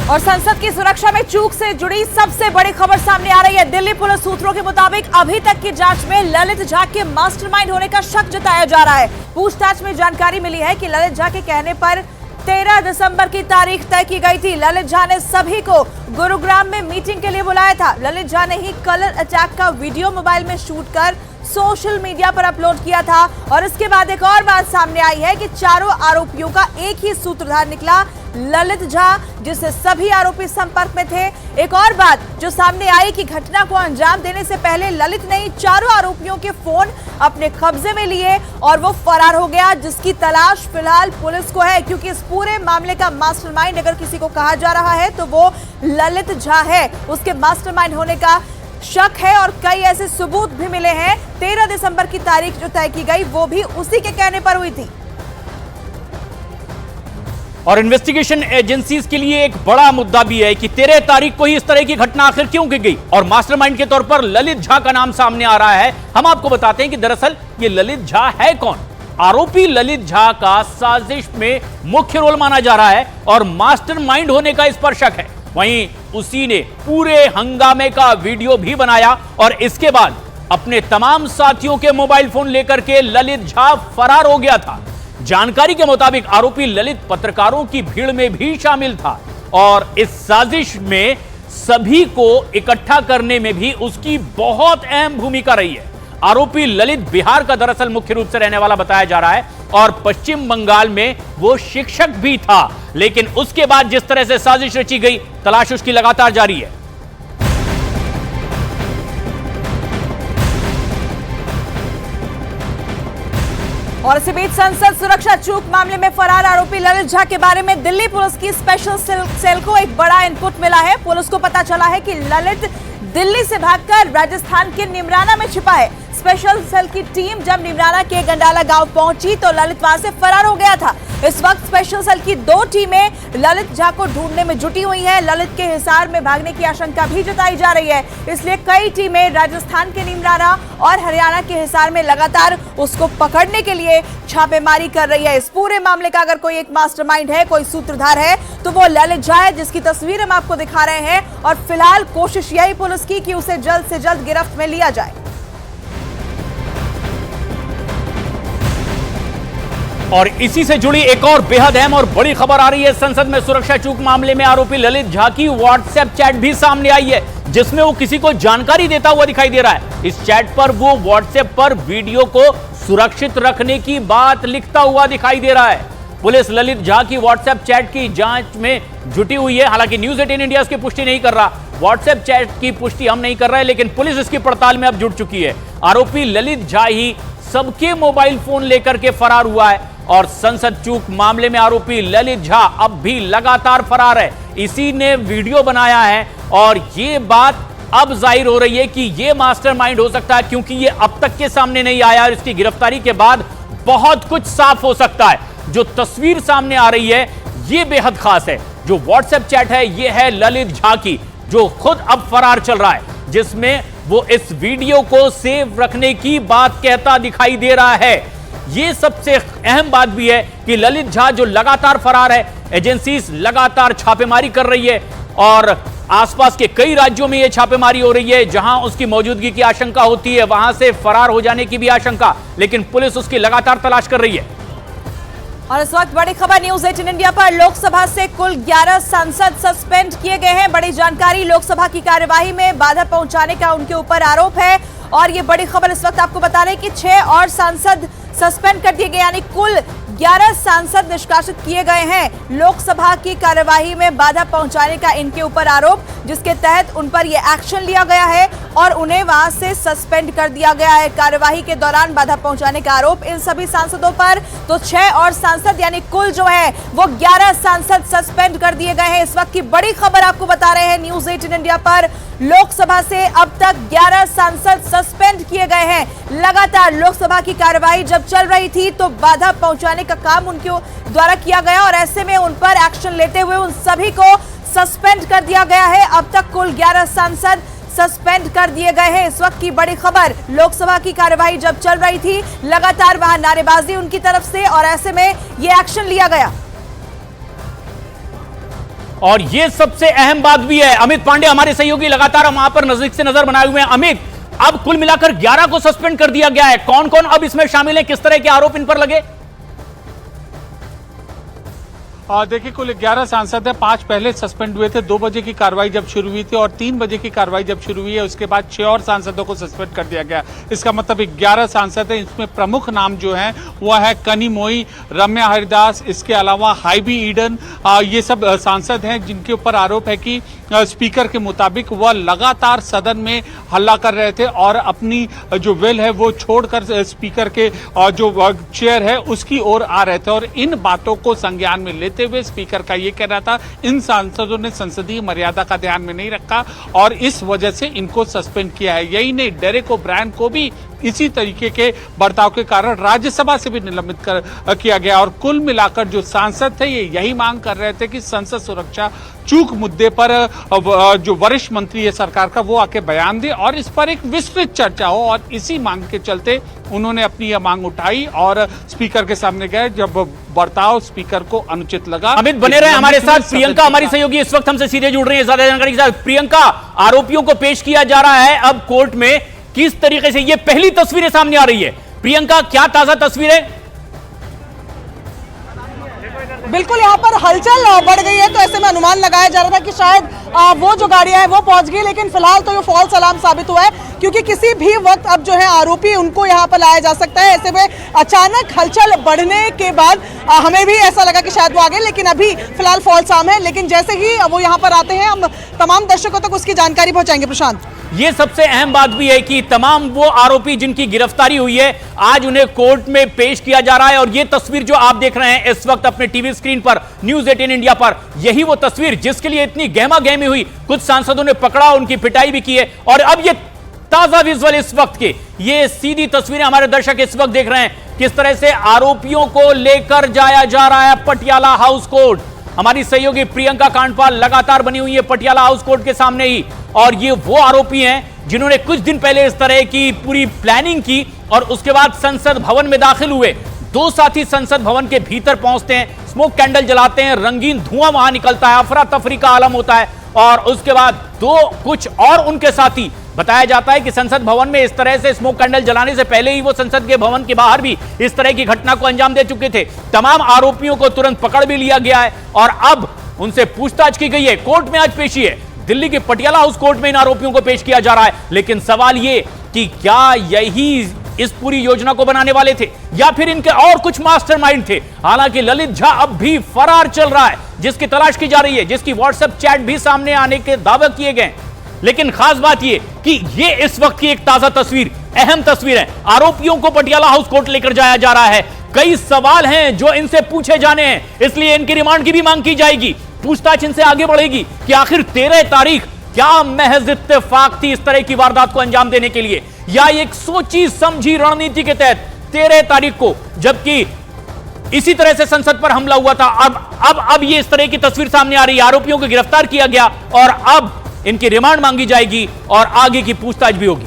और संसद की सुरक्षा में चूक से जुड़ी सबसे बड़ी खबर सामने आ रही है। दिल्ली पुलिस सूत्रों के मुताबिक अभी तक की जांच में ललित झा के मास्टरमाइंड होने का शक जताया जा रहा है। पूछताछ में जानकारी मिली है कि ललित झा के कहने पर 13 दिसंबर की तारीख तय की गई थी। ललित झा ने सभी को गुरुग्राम में मीटिंग के लिए बुलाया था। ललित झा ने ही कलर अटैक का वीडियो मोबाइल में शूट कर सोशल मीडिया पर अपलोड किया था। और इसके बाद एक और बात सामने आई है कि चारों आरोपियों का एक ही सूत्रधार निकला, ललित झा, जिससे सभी आरोपी संपर्क में थे। एक और बात जो सामने आई कि घटना को अंजाम देने से पहले ललित ने ही चारों आरोपियों के फोन अपने कब्जे में लिए और वो फरार हो गया, जिसकी तलाश फिलहाल पुलिस को है। क्योंकि इस पूरे मामले का मास्टरमाइंड अगर किसी को कहा जा रहा है तो वो ललित झा है। उसके मास्टरमाइंड होने का शक है और कई ऐसे सबूत भी मिले हैं। 13 दिसंबर की तारीख जो तय की गई वो भी उसी के कहने पर हुई थी। और इन्वेस्टिगेशन एजेंसीज के लिए एक बड़ा मुद्दा भी है कि 13 तारीख को ही इस तरह की घटना आखिर क्यों की गई और मास्टरमाइंड के तौर पर ललित झा का नाम सामने आ रहा है। हम आपको बताते हैं कि दरअसल ये ललित झा है कौन। आरोपी ललित झा का साजिश में मुख्य रोल माना जा रहा है और मास्टरमाइंड होने का इस पर शक है। वहीं उसी ने पूरे हंगामे का वीडियो भी बनाया और इसके बाद अपने तमाम साथियों के मोबाइल फोन लेकर के ललित झा फरार हो गया था। जानकारी के मुताबिक आरोपी ललित पत्रकारों की भीड़ में भी शामिल था और इस साजिश में सभी को इकट्ठा करने में भी उसकी बहुत अहम भूमिका रही है। आरोपी ललित बिहार का दरअसल मुख्य रूप से रहने वाला बताया जा रहा है और पश्चिम बंगाल में वो शिक्षक भी था। लेकिन उसके बाद जिस तरह से साजिश रची गई, तलाश उसकी लगातार जारी है। और इसी बीच संसद सुरक्षा चूक मामले में फरार आरोपी ललित झा के बारे में दिल्ली पुलिस की स्पेशल सेल को एक बड़ा इनपुट मिला है। पुलिस को पता चला है कि ललित दिल्ली से भागकर राजस्थान के निमराना में छिपा है। स्पेशल सेल की टीम जब निमराना के गंडाला गांव पहुंची तो ललित वहां से फरार हो गया था। इस वक्त स्पेशल सेल की 2 टीमें ललित झा को ढूंढने में जुटी हुई हैं। ललित के हिसार में भागने की आशंका भी जताई जा रही है, इसलिए कई टीमें राजस्थान के निमराना और हरियाणा के हिसार में लगातार उसको पकड़ने के लिए छापेमारी कर रही है। इस पूरे मामले का अगर कोई एक मास्टरमाइंड है, कोई सूत्रधार है तो वो ललित झा है, जिसकी तस्वीर हम आपको दिखा रहे हैं। और फिलहाल कोशिश यही पुलिस की कि उसे जल्द से जल्द गिरफ्त में लिया जाए। और इसी से जुड़ी एक और बेहद अहम और बड़ी खबर आ रही है। संसद में सुरक्षा चूक मामले में आरोपी ललित झा की व्हाट्सएप चैट भी सामने आई है, जिसमें वो किसी को जानकारी देता हुआ दिखाई दे रहा है। इस चैट पर वो व्हाट्सएप पर वीडियो को सुरक्षित रखने की बात लिखता हुआ दिखाई दे रहा है। पुलिस ललित झा की व्हाट्सएप चैट की जांच में जुटी हुई है। हालांकि न्यूज 18 इंडिया इसकी पुष्टि नहीं कर रहा, व्हाट्सएप चैट की पुष्टि हम नहीं कर रहे, लेकिन पुलिस इसकी पड़ताल में अब जुट चुकी है। आरोपी ललित झा ही सबके मोबाइल फोन लेकर के फरार हुआ है और संसद चूक मामले में आरोपी ललित झा अब भी लगातार फरार है। इसी ने वीडियो बनाया है और ये बात अब जाहिर हो रही है कि ये मास्टरमाइंड हो सकता है, क्योंकि ये अब तक के सामने नहीं आया और इसकी गिरफ्तारी के बाद बहुत कुछ साफ हो सकता है। जो तस्वीर सामने आ रही है ये बेहद खास है। जो व्हाट्सएप चैट है ये है ललित झा की, जो खुद अब फरार चल रहा है, जिसमें वो इस वीडियो को सेव रखने की बात कहता दिखाई दे रहा है। ये सबसे अहम बात भी है कि ललित झा जो लगातार फरार है, एजेंसीज लगातार छापेमारी कर रही है और आसपास के कई राज्यों में यह छापेमारी हो रही है जहां उसकी मौजूदगी की आशंका होती है, वहां से फरार हो जाने की भी आशंका, लेकिन पुलिस उसकी लगातार तलाश कर रही है। और इस वक्त बड़ी खबर न्यूज 18 इंडिया पर, लोकसभा से कुल 11 सांसद सस्पेंड किए गए हैं। बड़ी जानकारी, लोकसभा की कार्यवाही में बाधा पहुंचाने का उनके ऊपर आरोप है और ये बड़ी खबर इस वक्त आपको बता रहे हैं कि 6 और सांसद सस्पेंड कर दिए गए, यानी कुल 11 सांसद निष्कासित किए गए हैं। लोकसभा की कार्यवाही में बाधा पहुंचाने का इनके ऊपर आरोप, जिसके तहत उन पर यह एक्शन लिया गया है और उन्हें वहां से सस्पेंड कर दिया गया है। कार्यवाही के दौरान बाधा पहुंचाने का आरोप इन सभी सांसदों पर, तो 6 और सांसद यानी कुल जो है वो 11 सांसद सस्पेंड कर दिए गए हैं। इस वक्त की बड़ी खबर आपको बता रहे हैं न्यूज 18 इंडिया पर, लोकसभा से अब तक 11 सांसद सस्पेंड किए गए हैं। लगातार लोकसभा की कार्यवाही जब चल रही थी तो बाधा पहुंचाने का काम उनके द्वारा किया गया और ऐसे में उन पर एक्शन लेते हुए उन सभी को सस्पेंड कर दिया गया है। अब तक कुल 11 सांसद सस्पेंड कर दिए गए हैं। इस वक्त की बड़ी खबर, लोकसभा की कार्यवाही जब चल रही थी लगातार वहां नारेबाजी उनकी तरफ से और ऐसे में यह एक्शन लिया गया। और यह सबसे अहम बात भी है। अमित पांडे हमारे सहयोगी लगातार हम वहां पर नजदीक से नजर बनाए हुए हैं। अमित, अब कुल मिलाकर 11 को सस्पेंड कर दिया गया है। कौन कौन अब इसमें शामिल है, किस तरह के आरोप इन पर लगे? देखिए, कुल 11 सांसद है। 5 पहले सस्पेंड हुए थे। 2 बजे की कार्रवाई जब शुरू हुई थी और 3 बजे की कार्रवाई जब शुरू हुई है, उसके बाद 6 और सांसदों को सस्पेंड कर दिया गया। इसका मतलब 11 सांसद है। इसमें प्रमुख नाम जो है वह है कनिमोई, रम्या हरिदास, इसके अलावा हाईबी ईडन। ये सब सांसद हैं जिनके ऊपर आरोप है कि स्पीकर के मुताबिक वह लगातार सदन में हल्ला कर रहे थे और अपनी जो वेल है वो छोड़कर स्पीकर के जो चेयर है उसकी ओर आ रहे थे। और इन बातों को संज्ञान में लेते हुए स्पीकर का ये कहना था इन सांसदों ने संसदीय मर्यादा का ध्यान में नहीं रखा और इस वजह से इनको सस्पेंड किया है। यही नहीं, डेरेक ओब्रायन को भी इसी तरीके के बर्ताव के कारण राज्यसभा से भी निलंबित किया गया। और कुल मिलाकर जो सांसद थे ये यही मांग कर रहे थे कि संसद सुरक्षा चूक मुद्दे पर जो वरिष्ठ मंत्री है सरकार का वो आके बयान दे और इस पर एक विस्तृत चर्चा हो। और इसी मांग के चलते उन्होंने अपनी यह मांग उठाई और स्पीकर के सामने गए जब बर्ताव स्पीकर को अनुचित लगा। अमित बने रहे हमारे साथ। प्रियंका हमारी सहयोगी इस वक्त हमसे सीधे जुड़ रही है ज्यादा जानकारी के साथ। प्रियंका, आरोपियों को पेश किया जा रहा है अब कोर्ट में, किस तरीके से ये पहली तस्वीरें सामने आ रही है? प्रियंका, क्या ताजा तस्वीरें? बिल्कुल, यहाँ पर हलचल बढ़ गई है, तो ऐसे में अनुमान लगाया जा रहा था कि शायद वो जो गाड़ियां हैं वो पहुंच गई, लेकिन फिलहाल तो ये फॉल्स अलार्म साबित हुआ है क्योंकि किसी भी वक्त अब जो है आरोपी उनको यहाँ पर लाया जा सकता है। ऐसे में अचानक हलचल बढ़ने के बाद हमें भी ऐसा लगा कि शायद वो आ गए, लेकिन अभी फिलहाल फॉल्स अलार्म है। लेकिन जैसे ही वो यहाँ पर आते हैं हम तमाम दर्शकों तक उसकी जानकारी पहुंचाएंगे। प्रशांत, ये सबसे अहम बात भी है कि तमाम वो आरोपी जिनकी गिरफ्तारी हुई है आज उन्हें कोर्ट में पेश किया जा रहा है। और ये तस्वीर जो आप देख रहे हैं इस वक्त अपने टीवी स्क्रीन पर न्यूज 18 इंडिया पर, यही वो तस्वीर जिसके लिए इतनी गहमा गहमी हुई। कुछ सांसदों ने पकड़ा, उनकी पिटाई भी की है। और अब ये ताजा विजुअल इस वक्त के, ये सीधी तस्वीरें हमारे दर्शक इस वक्त देख रहे हैं किस तरह से आरोपियों को लेकर जाया जा रहा है पटियाला हाउस कोर्ट। हमारी सहयोगी प्रियंका कांडपाल लगातार बनी हुई है पटियाला हाउस कोर्ट के सामने ही। और ये वो आरोपी हैं जिन्होंने कुछ दिन पहले इस तरह की पूरी प्लानिंग की और उसके बाद संसद भवन में दाखिल हुए। 2 साथी संसद भवन के भीतर पहुंचते हैं, स्मोक कैंडल जलाते हैं, रंगीन धुआं वहां निकलता है, अफरा तफरी का आलम होता है। और उसके बाद 2 कुछ और उनके साथी, बताया जाता है कि संसद भवन में इस तरह से स्मोक कैंडल जलाने से पहले ही वो संसद के भवन के बाहर भी इस तरह की घटना को अंजाम दे चुके थे। तमाम आरोपियों को तुरंत पकड़ भी लिया गया है और अब उनसे पूछताछ की गई है। कोर्ट में आज पेशी है, दिल्ली के पटियाला हाउस कोर्ट में इन आरोपियों को पेश किया जा रहा है। लेकिन सवाल ये कि क्या यही इस पूरी योजना को बनाने वाले थे या फिर इनके और कुछ मास्टरमाइंड थे? हालांकि ललित झा अब भी फरार चल रहा है, जिसकी तलाश की जा रही है, जिसकी व्हाट्सएप चैट भी सामने आने के दावे किए गए। लेकिन खास बात यह कि ये इस वक्त की एक ताजा तस्वीर, अहम तस्वीर है। आरोपियों को पटियाला हाउस कोर्ट लेकर जाया जा रहा है। कई सवाल हैं जो इनसे पूछे जाने हैं, इसलिए इनकी रिमांड की भी मांग की जाएगी। पूछताछ इनसे आगे बढ़ेगी कि आखिर 13 तारीख क्या महज इत्तेफाक थी इस तरह की वारदात को अंजाम देने के लिए, या एक सोची समझी रणनीति के तहत 13 तारीख को, जबकि इसी तरह से संसद पर हमला हुआ था। अब ये इस तरह की तस्वीर सामने आ रही है। आरोपियों को गिरफ्तार किया गया और अब इनकी रिमांड मांगी जाएगी और आगे की पूछताछ भी होगी।